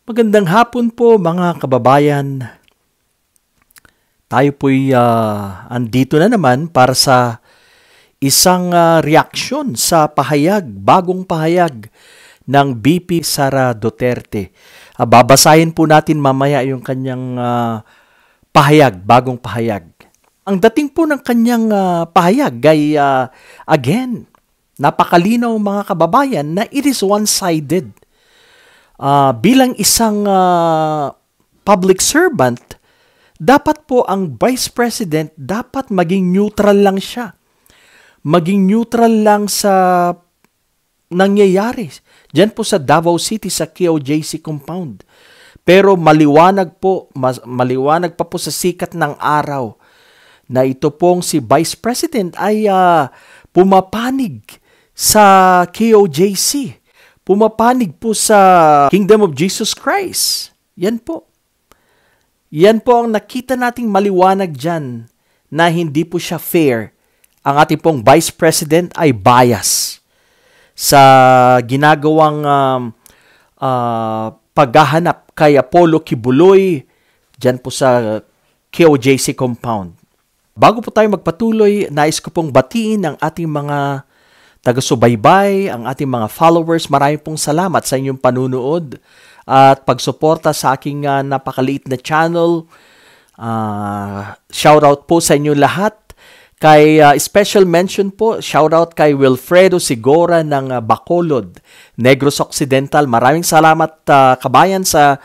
Magandang hapon po mga kababayan. Tayo po'y andito na naman para sa isang reaksyon sa bagong pahayag ng VP Sara Duterte. Babasahin po natin mamaya yung kanyang bagong pahayag. Ang dating po ng kanyang pahayag ay, again, napakalinaw mga kababayan na it is one-sided. Bilang isang public servant, dapat po ang Vice President dapat maging neutral lang siya. Maging neutral lang sa nangyayari. Diyan po sa Davao City sa KOJC compound. Pero maliwanag pa po sa sikat ng araw na ito pong si Vice President ay pumapanig sa KOJC. Pumapanig po sa Kingdom of Jesus Christ. Yan po. Yan po ang nakita nating maliwanag dyan na hindi po siya fair. Ang ating pong Vice President ay bias sa ginagawang paghahanap kay Apollo Kibuloy dyan po sa KOJC compound. Bago po tayo magpatuloy, nais ko pong batiin ang ating mga taga-subaybay, ang ating mga followers. Maraming pong salamat sa inyong panunood at pagsuporta sa aking napakaliit na channel. Shoutout po sa inyo lahat. Kay special mention po, shoutout kay Wilfredo Sigora ng Bacolod, Negros Occidental. Maraming salamat kabayan sa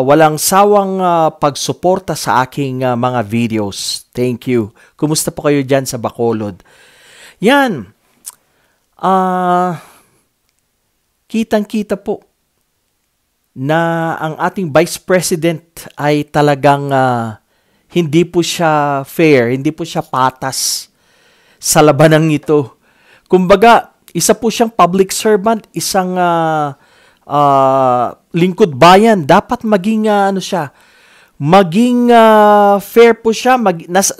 walang sawang pagsuporta sa aking mga videos. Thank you. Kumusta po kayo dyan sa Bacolod? Yan. Kitang-kita po na ang ating Vice President ay talagang hindi po siya fair, hindi po siya patas sa labanang ito. Kumbaga, isa po siyang public servant, isang lingkod bayan. Dapat maging maging fair po siya,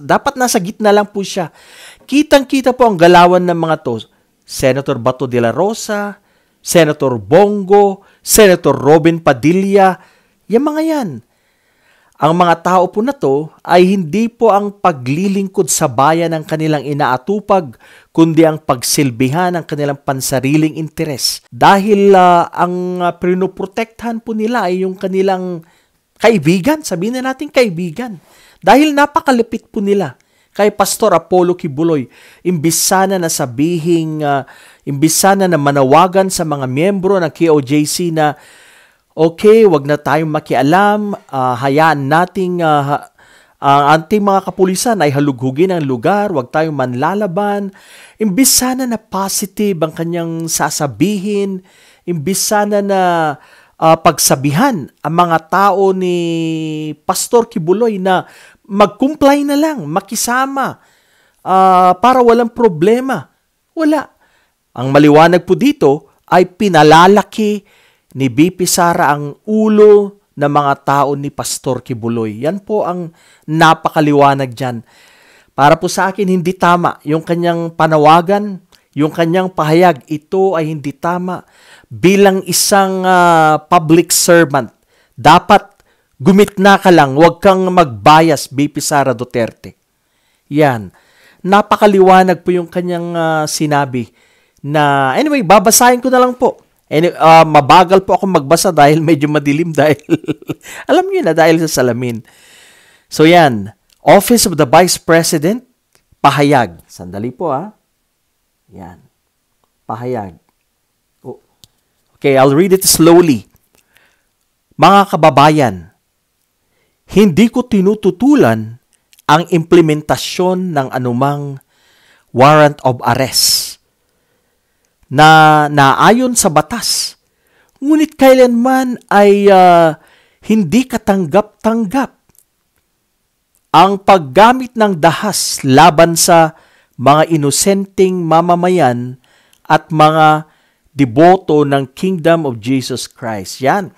dapat nasa gitna lang po siya. Kitang-kita po ang galawan ng mga to. Senator Bato de la Rosa, Senator Bongo, Senator Robin Padilla, yung mga yan. Ang mga tao po na to ay hindi po ang paglilingkod sa bayan ng kanilang inaatupag, kundi ang pagsilbihan ng kanilang pansariling interes. Dahil ang pinoprotektahan po nila ay yung kanilang kaibigan, sabihin na natin kaibigan. Dahil napakalapit po nila kay Pastor Apollo Kibuloy, imbis sana na manawagan sa mga miyembro ng KOJC na okay, wag na tayong makialam, hayaan nating ang ating mga kapulisan ay halughugin ang lugar, wag tayong manlalaban. Imbis sana na positive ang kanyang sasabihin, imbis sana na pagsabihan ang mga tao ni Pastor Kibuloy na mag-comply na lang, makisama, para walang problema. Wala. Ang maliwanag po dito ay pinalalaki ni VP Sara ang ulo ng mga tao ni Pastor Kibuloy. Yan po ang napakaliwanag dyan. Para po sa akin, hindi tama yung kanyang panawagan, yung kanyang pahayag. Ito ay hindi tama. Bilang isang public servant, dapat gumitna ka lang, huwag kang mag-bias, VP Sara Duterte. Yan. Napakaliwanag po yung kanyang sinabi na, anyway, babasahin ko na lang po. Mabagal po ako magbasa dahil medyo madilim dahil, alam niyo na, dahil sa salamin. So yan, Office of the Vice President, pahayag. Sandali po Yan. Pahayag. Okay, I'll read it slowly. Mga kababayan, hindi ko tinututulan ang implementasyon ng anumang warrant of arrest na naayon sa batas. Ngunit kailanman ay hindi katanggap-tanggap ang paggamit ng dahas laban sa mga inosenteng mamamayan at mga deboto ng Kingdom of Jesus Christ. Yan.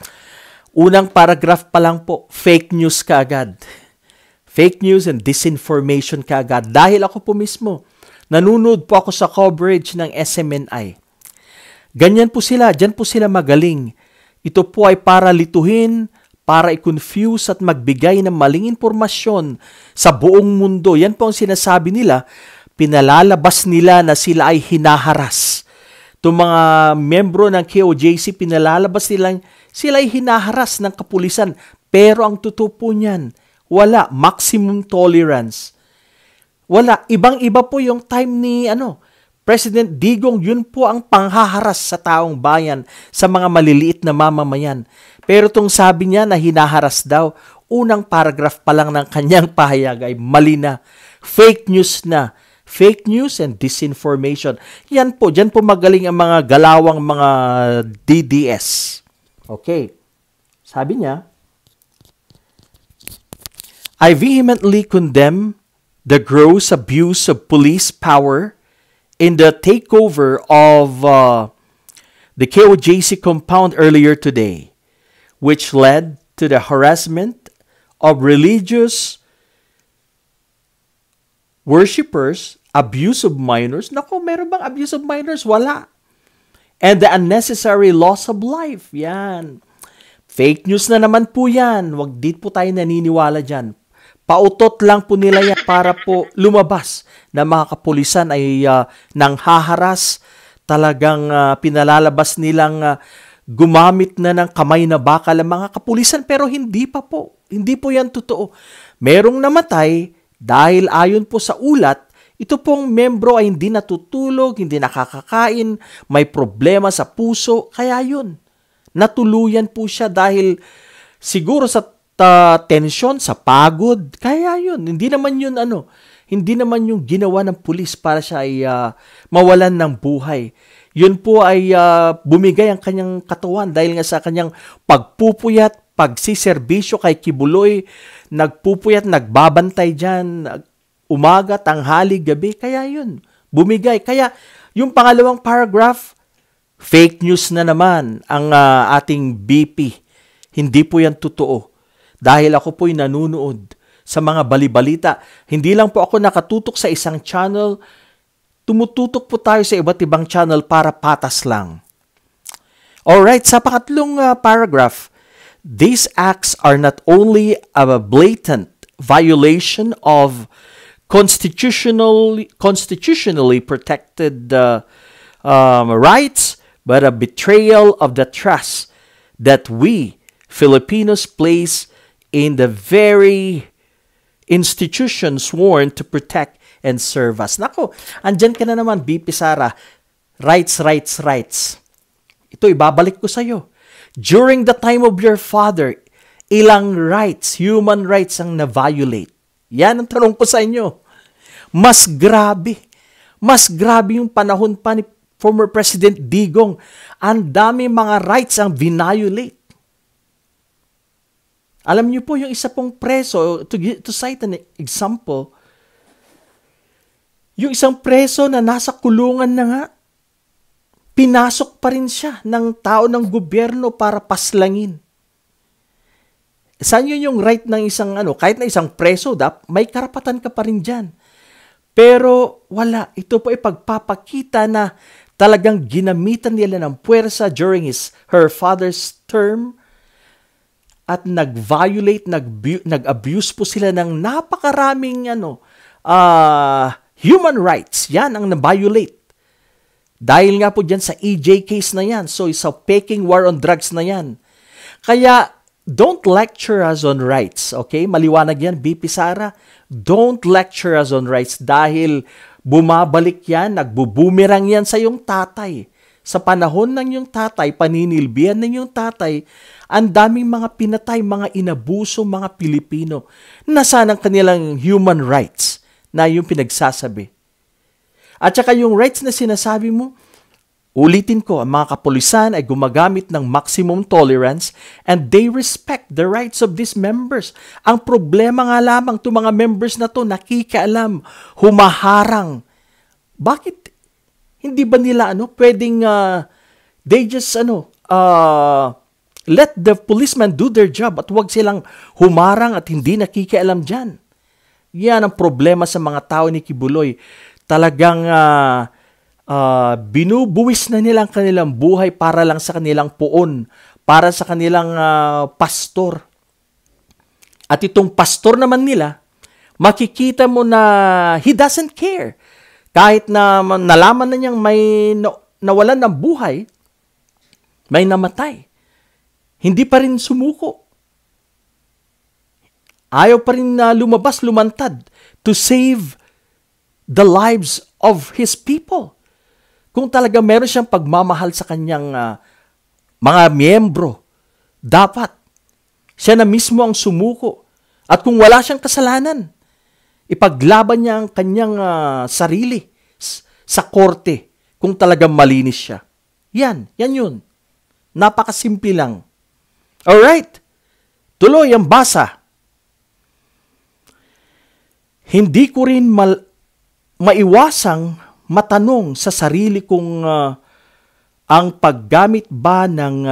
Unang paragraph pa lang po, fake news kaagad. Fake news and disinformation kaagad. Dahil ako po mismo, nanonood po ako sa coverage ng SMNI. Ganyan po sila, dyan po sila magaling. Ito po ay para lituhin, para i-confuse at magbigay ng maling impormasyon sa buong mundo. Yan po ang sinasabi nila, pinalalabas nila na sila ay hinaharas. Itong mga membro ng KOJC, pinalalabas nilang sila ay hinaharas ng kapulisan. Pero ang totoo po niyan, wala, maximum tolerance. Wala, ibang-iba po yung time ni President Digong, yun po ang panghaharas sa taong bayan, sa mga maliliit na mamamayan. Pero itong sabi niya na hinaharas daw, unang paragraph pa lang ng kanyang pahayag ay mali na. Fake news na. Fake news and disinformation. Yan po, dyan po magaling ang mga galawang mga DDS. Okay. Sabi niya, I vehemently condemn the gross abuse of police power in the takeover of the KOJC compound earlier today, which led to the harassment of religious worshippers, abuse of minors. Naku, meron bang abuse of minors? Wala. And the unnecessary loss of life. Yan. Fake news na naman po yan. Wag dit po tayo naniniwala dyan. Pautot lang po nila yan para po lumabas na mga kapulisan ay nanghaharas, talagang pinalalabas nilang gumamit na ng kamay na bakal ang mga kapulisan, pero hindi pa po. Hindi po yan totoo. Merong namatay dahil ayon po sa ulat, ito pong membro ay hindi natutulog, hindi nakakakain, may problema sa puso, kaya yun. Natuluyan po siya dahil siguro sa tension, sa pagod, kaya yun. Hindi naman yung ginawa ng pulis para siya ay mawalan ng buhay. Yun po ay bumigay ang kanyang katawan dahil nga sa kanyang pagpupuyat, pagsiserbisyo kay Kibuloy, nagpupuyat, nagbabantay dyan, umaga, tanghali, gabi, kaya yun. Bumigay. Kaya yung pangalawang paragraph, fake news na naman ang ating BP. Hindi po yan totoo. Dahil ako po'y nanunood sa mga balibalita. Hindi lang po ako nakatutok sa isang channel. Tumututok po tayo sa iba't ibang channel para patas lang. Alright, sa pangatlong paragraph, these acts are not only a blatant violation of constitutionally protected rights, but a betrayal of the trust that we Filipinos place in the very institution sworn to protect and serve us. Nako, andyan ka na naman, BP Sara. Rights, rights, rights. Ito, ibabalik ko sa'yo. During the time of your father, ilang rights, human rights ang na-violate? Yan ang tanong ko sa inyo. Mas grabe. Mas grabe yung panahon pa ni former President Digong. Ang dami mga rights ang vinolate. Alam niyo po, yung isa pong preso, to cite an example, yung isang preso na nasa kulungan na nga, pinasok pa rin siya ng tao ng gobyerno para paslangin. Saan yun yung right ng isang, kahit na isang preso, may karapatan ka pa rin dyan. Pero wala, ito po ay pagpapakita na talagang ginamitan nila ng puwersa during her father's term, at nag-violate, nag-abuse po sila ng napakaraming human rights. Yan ang na-violate. Dahil nga po dyan sa EJ case na yan. So, sa Peking war on drugs na yan. Kaya, don't lecture us on rights. Okay? Maliwanag yan, BP Sara. Don't lecture us on rights dahil bumabalik yan, nagbubumerang yan sa iyong tatay. Sa panahon ng iyong tatay, paninilbihan ng iyong tatay, ang daming mga pinatay, mga inabuso, mga Pilipino. Nasaan ang kanilang human rights na yung pinagsasabi? At saka yung rights na sinasabi mo, ulitin ko, ang mga kapulisan ay gumagamit ng maximum tolerance and they respect the rights of these members. Ang problema nga lamang, itong mga members na to nakikialam, humaharang. Bakit? Hindi ba nila pwedeng they just let the policemen do their job at huwag silang humarang at hindi nakikialam dyan. Yan ang problema sa mga tao ni Kibuloy. Talagang binubuwis na nila ang kanilang buhay para lang sa kanilang puon, para sa kanilang pastor. At itong pastor naman nila, makikita mo na he doesn't care. Kahit na nalaman na niyang may nawalan ng buhay, may namatay, hindi pa rin sumuko. Ayaw pa rin lumantad to save the lives of his people. Kung talaga meron siyang pagmamahal sa kanyang mga miyembro, dapat siya na mismo ang sumuko. At kung wala siyang kasalanan, ipaglaban niya ang kanyang sarili sa korte kung talagang malinis siya. Yan yun. Napakasimple lang. Alright, tuloy ang basa. Hindi ko rin maiwasang matanong sa sarili kung ang paggamit ba ng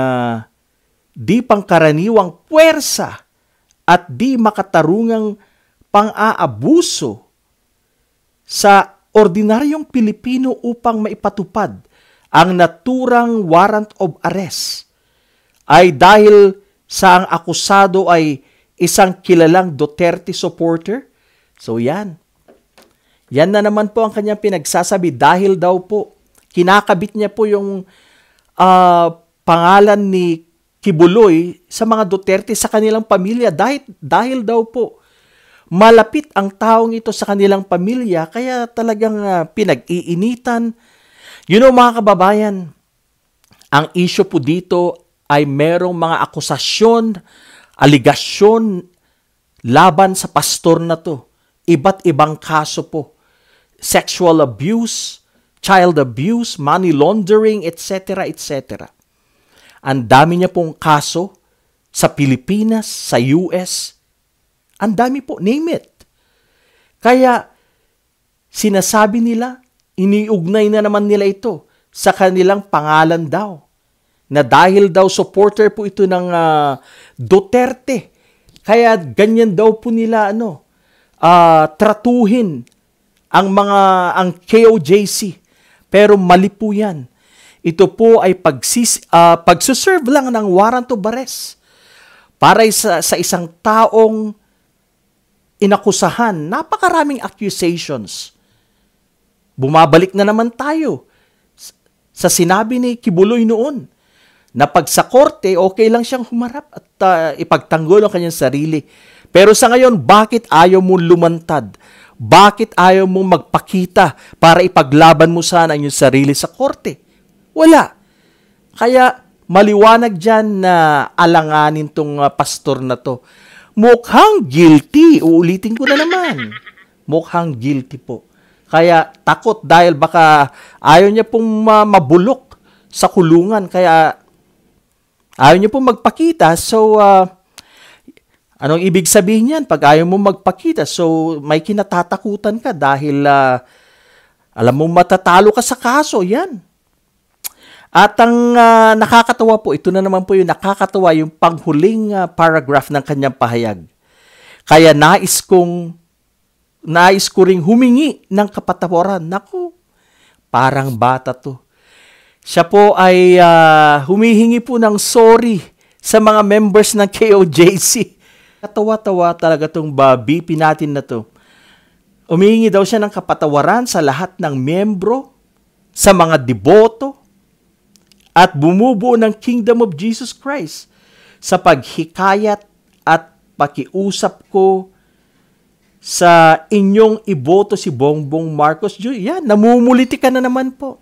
di pangkaraniwang puwersa at di makatarungang pang-aabuso sa ordinaryong Pilipino upang maipatupad ang naturang warrant of arrest ay dahil sa ang akusado ay isang kilalang Duterte supporter. So yan na naman po ang kanyang pinagsasabi dahil daw po kinakabit niya po yung pangalan ni Kibuloy sa mga Duterte sa kanilang pamilya dahil daw po malapit ang taong ito sa kanilang pamilya kaya talagang pinag-iinitan. Mga kababayan, ang issue po dito ay merong mga akusasyon, aligasyon laban sa pastor na to. Iba't ibang kaso po. Sexual abuse, child abuse, money laundering, etc., etc. Ang dami niya pong kaso sa Pilipinas, sa US. Ang dami po, name it. Kaya, sinasabi nila, iniugnay na naman nila ito sa kanilang pangalan daw. Na dahil daw supporter po ito ng Duterte. Kaya ganyan daw po nila tratuhin ang KOJC. Pero mali po yan. Ito po ay pagsuserve lang ng warrant of arrest para sa isang taong inakusahan. Napakaraming accusations. Bumabalik na naman tayo sa sinabi ni Kibuloy noon na pag sa korte, okay lang siyang humarap at ipagtanggol ang kanyang sarili. Pero sa ngayon, bakit ayaw mo lumantad? Bakit ayaw mo magpakita para ipaglaban mo sana ang iyong sarili sa korte? Wala. Kaya maliwanag dyan na alanganin tong pastor na to. Mukhang guilty. Uulitin ko na naman. Mukhang guilty po. Kaya takot dahil baka ayaw niya pong mabulok sa kulungan. Kaya ayaw niya pong magpakita. So, anong ibig sabihin yan? Pag ayaw mo magpakita, so may kinatatakutan ka dahil alam mo matatalo ka sa kaso. Yan. At ang nakakatawa po, ito na naman po yung nakakatawa, yung panghuling paragraph ng kanyang pahayag. Kaya nais ko ring humingi ng kapatawaran. Naku, parang bata to. Siya po ay humihingi po ng sorry sa mga members ng KOJC. Katawa-tawa talaga itong BP natin na to. Umihingi daw siya ng kapatawaran sa lahat ng miyembro, sa mga deboto, at bumubuo ng Kingdom of Jesus Christ sa paghikayat at pakiusap ko sa inyong iboto si Bongbong Marcos Jr. Yan, namumuliti ka na naman po.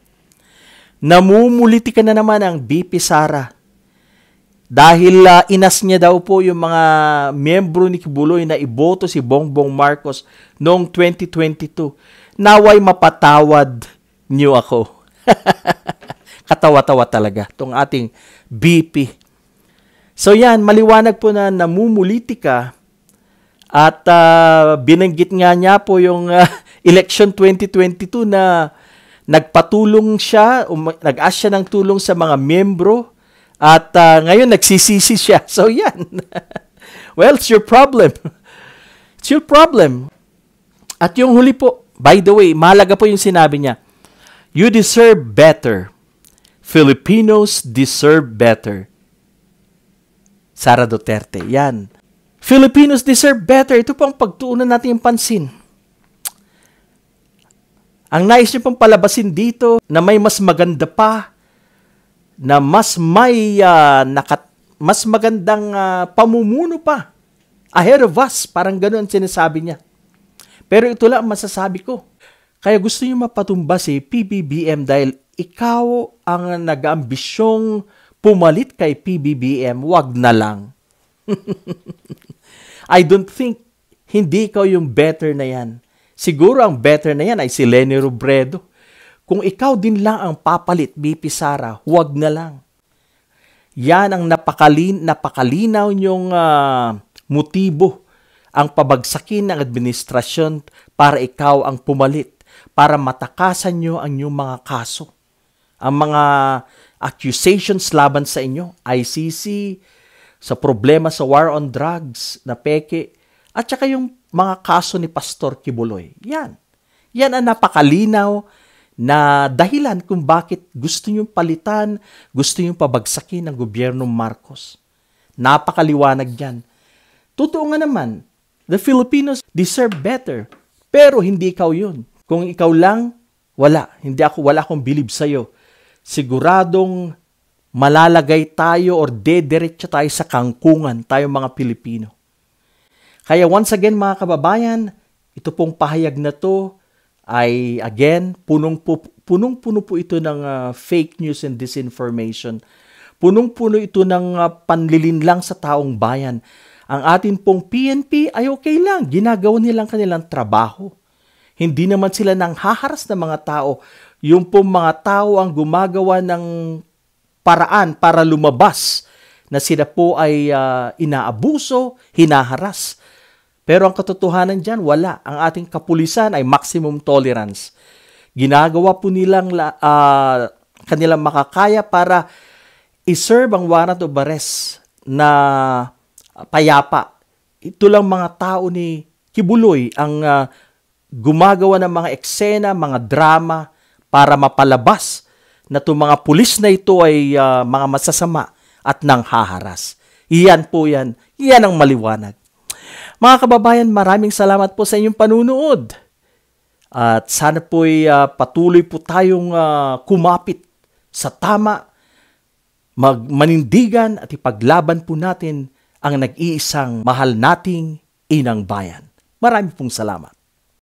Namumuliti ka na naman ang BP Sara. Dahil inas niya daw po yung mga miyembro ni Kibuloy na iboto si Bongbong Marcos noong 2022. Naway mapatawad niyo ako. Katawa-tawa talaga itong ating BP. So yan, maliwanag po na namumuliti ka at binanggit nga niya po yung election 2022 na nagpatulong siya, nag-ask siya ng tulong sa mga miyembro at ngayon nagsisisi siya. So yan. Well, it's your problem. It's your problem. At yung huli po, by the way, mahalaga po yung sinabi niya, you deserve better. Filipinos deserve better. Sara Duterte. Yan. Filipinos deserve better. Ito po ang pagtuunan natin yung pansin. Ang nais niyo pong palabasin dito na may mas maganda pa, na mas may mas magandang pamumuno pa ahead of us. Parang ganoon sinasabi niya. Pero ito lang ang masasabi ko. Kaya gusto niyo mapatumba si PBBM dahil ikaw ang nag-ambisyong pumalit kay PBBM, wag na lang. I don't think hindi ikaw yung better na yan. Siguro ang better na yan ay si Leni Robredo. Kung ikaw din lang ang papalit, BP Sara, huwag na lang. Yan ang napakalinaw niyong motibo, ang pabagsakin ng administrasyon para ikaw ang pumalit, para matakasan niyo ang inyong mga kaso. Ang mga accusations laban sa inyo, ICC, sa problema sa war on drugs na peke, at saka yung mga kaso ni Pastor Kibuloy. Yan. Yan ang napakalinaw na dahilan kung bakit gusto niyong palitan, gusto niyong pabagsakin ng gobyernong Marcos. Napakaliwanag yan. Totoo nga naman, the Filipinos deserve better, pero hindi ikaw yun. Kung ikaw lang, wala akong believe sa'yo. Siguradong malalagay tayo or dediretso tayo sa kangkungan, tayo mga Pilipino. Kaya once again mga kababayan, ito pong pahayag na to ay again, punong-puno po ito ng fake news and disinformation. Punong-puno ito ng panlilinlang sa taong bayan. Ang atin pong PNP ay okay lang, ginagawa nilang kanilang trabaho. Hindi naman sila nang haharas ng mga tao. Yung pong mga tao ang gumagawa ng paraan para lumabas na sila po ay inaabuso, hinaharas. Pero ang katotohanan dyan, wala. Ang ating kapulisan ay maximum tolerance. Ginagawa po nilang kanilang makakaya para iserve ang warrant of arrest na payapa. Ito lang mga tao ni Kibuloy ang gumagawa ng mga eksena, mga drama para mapalabas na itong mga pulis na ito ay mga masasama at nanghaharas. Iyan po yan. Iyan ang maliwanag. Mga kababayan, maraming salamat po sa inyong panunood. At sana po'y patuloy po tayong kumapit sa tama, manindigan at ipaglaban po natin ang nag-iisang mahal nating inang bayan. Maraming pong salamat.